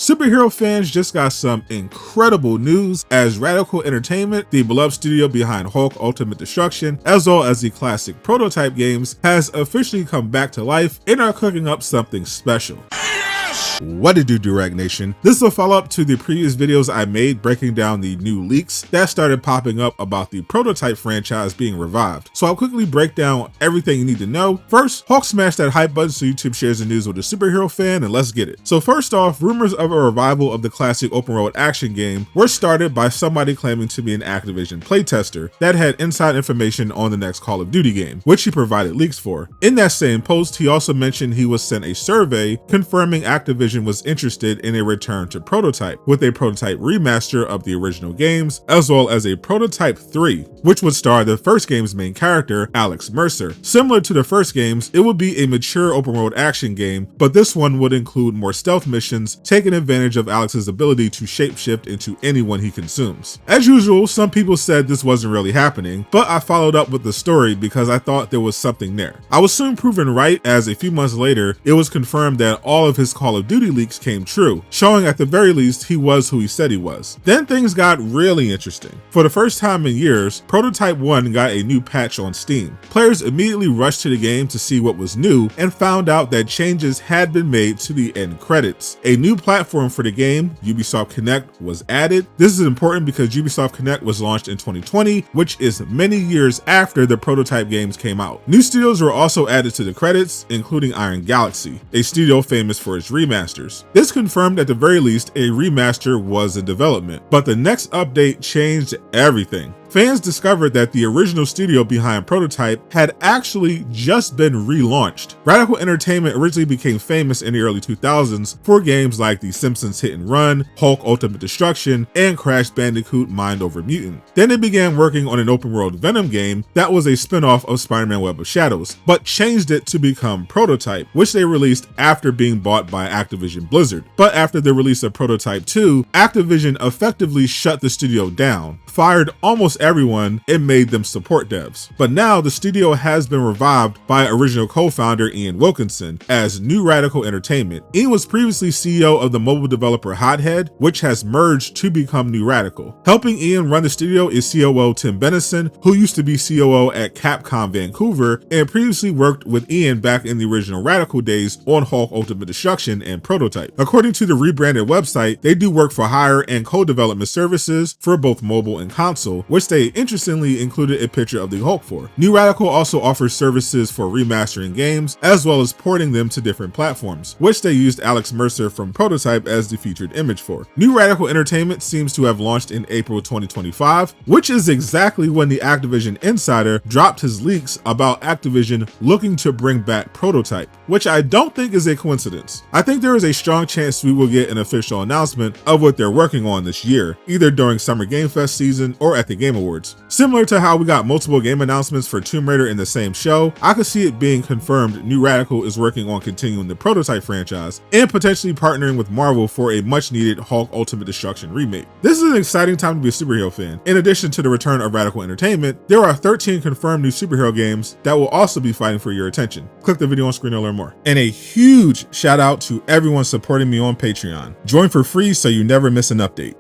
Superhero fans just got some incredible news as Radical Entertainment, the beloved studio behind Hulk Ultimate Destruction, as well as the classic Prototype games, has officially come back to life and are cooking up something special. What to do, Durag Nation? This is a follow-up to the previous videos I made breaking down the new leaks that started popping up about the Prototype franchise being revived. So I'll quickly break down everything you need to know. First, Hulk smashed that hype button so YouTube shares the news with a superhero fan, and let's get it. So first off, rumors of a revival of the classic open world action game were started by somebody claiming to be an Activision playtester that had inside information on the next Call of Duty game, which he provided leaks for. In that same post, he also mentioned he was sent a survey confirming Activision was interested in a return to Prototype, with a Prototype Remaster of the original games, as well as a Prototype 3, which would star the first game's main character, Alex Mercer. Similar to the first games, it would be a mature open world action game, but this one would include more stealth missions, taking advantage of Alex's ability to shapeshift into anyone he consumes. As usual, some people said this wasn't really happening, but I followed up with the story because I thought there was something there. I was soon proven right, as a few months later, it was confirmed that all of his Call of Duty leaks came true, showing at the very least he was who he said he was. Then things got really interesting. For the first time in years, Prototype 1 got a new patch on Steam. Players immediately rushed to the game to see what was new and found out that changes had been made to the end credits. A new platform for the game, Ubisoft Connect, was added. This is important because Ubisoft Connect was launched in 2020, which is many years after the Prototype games came out. New studios were also added to the credits, including Iron Galaxy, a studio famous for its remasters. This confirmed at the very least a remaster was in development, but the next update changed everything. Fans discovered that the original studio behind Prototype had actually just been relaunched. Radical Entertainment originally became famous in the early 2000s for games like The Simpsons Hit and Run, Hulk Ultimate Destruction, and Crash Bandicoot Mind Over Mutant. Then they began working on an open world Venom game that was a spin-off of Spider-Man Web of Shadows, but changed it to become Prototype, which they released after being bought by Activision Blizzard. But after the release of Prototype 2, Activision effectively shut the studio down, fired almost everyone, and made them support devs. But now the studio has been revived by original co-founder Ian Wilkinson as New Radical Entertainment. Ian was previously CEO of the mobile developer Hothead, which has merged to become New Radical. Helping Ian run the studio is COO Tim Benison, who used to be COO at Capcom Vancouver and previously worked with Ian back in the original Radical days on Hulk Ultimate Destruction and Prototype. According to the rebranded website, they do work for hire and co-development services for both mobile and console, which they interestingly included a picture of the Hulk for. New Radical also offers services for remastering games, as well as porting them to different platforms, which they used Alex Mercer from Prototype as the featured image for. New Radical Entertainment seems to have launched in April 2025, which is exactly when the Activision insider dropped his leaks about Activision looking to bring back Prototype, which I don't think is a coincidence. I think there is a strong chance we will get an official announcement of what they're working on this year, either during Summer Game Fest season or at the Game Awards. Similar to how we got multiple game announcements for Tomb Raider in the same show, I could see it being confirmed New Radical is working on continuing the Prototype franchise and potentially partnering with Marvel for a much needed Hulk Ultimate Destruction remake. This is an exciting time to be a superhero fan. In addition to the return of Radical Entertainment, there are 13 confirmed new superhero games that will also be fighting for your attention. Click the video on screen to learn more. And a huge shout out to everyone supporting me on Patreon. Join for free so you never miss an update.